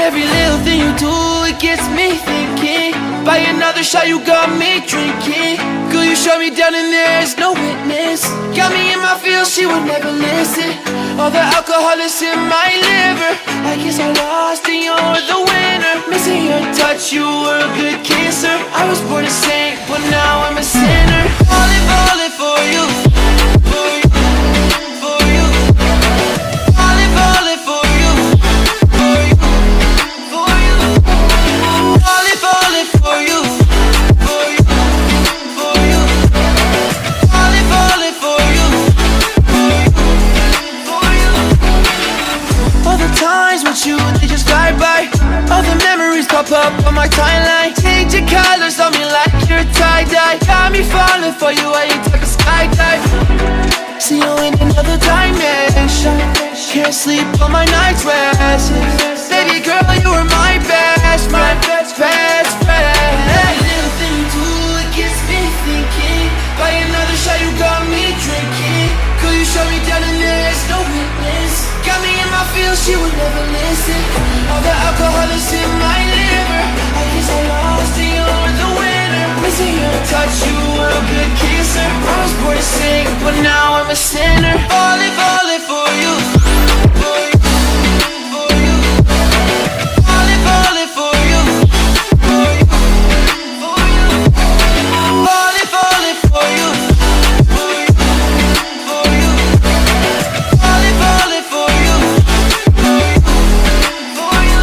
Every little thing you do, it gets me thinking. By another shot, you got me drinking. Girl, you shut me down and there's no witness. Got me in my feels, she would never listen. All the alcohol is in my liver. I guess I lost and you're the winner. Missing your touch, you were a good kisser. I was born a saint, but now I'm a sinner. Falling for you. For you, for you. Falling for you. For you, for you. Falling for you. For you, for you. Falling for you. For you, for you. All the times with you, they just fly by. All the memories pop up on my timeline. Change your colors on me like you're tie-dye. Got me falling for you, I ain't talking skydive. See you in another dimension. Can't sleep on my night's rest. Baby girl, you were my best friend. Every little thing you do, it gets me thinking. By another shot, you got me drinking. Girl, you shut me down and there's no witness. Got me in my feels, she would never listen. All the alcohol is in my liver. I guess I lost and you're the winner. Missing your touch, you were a good kisser. I was born to sing, but now I'm a sinner. Falling for you. For you, for you. Falling for you. For you, for you. Falling for you. For you, for you. Falling for you. For you, for you.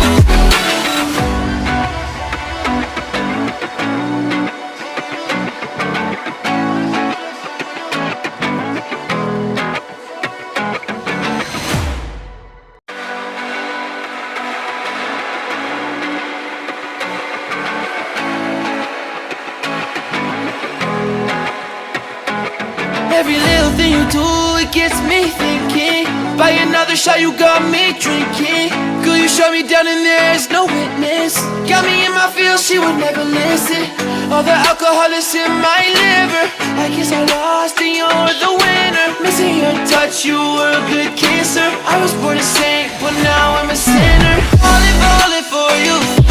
Every little thing you do, it gets me thinking. By another shot, you got me drinking. Girl, you shut me down and there's no witness. Got me in my feels, she would never listen. All the alcohol is in my liver. I guess I lost and you're the winner. Missing your touch, you were a good kisser. I was born a saint, but now I'm a sinner. Falling for you.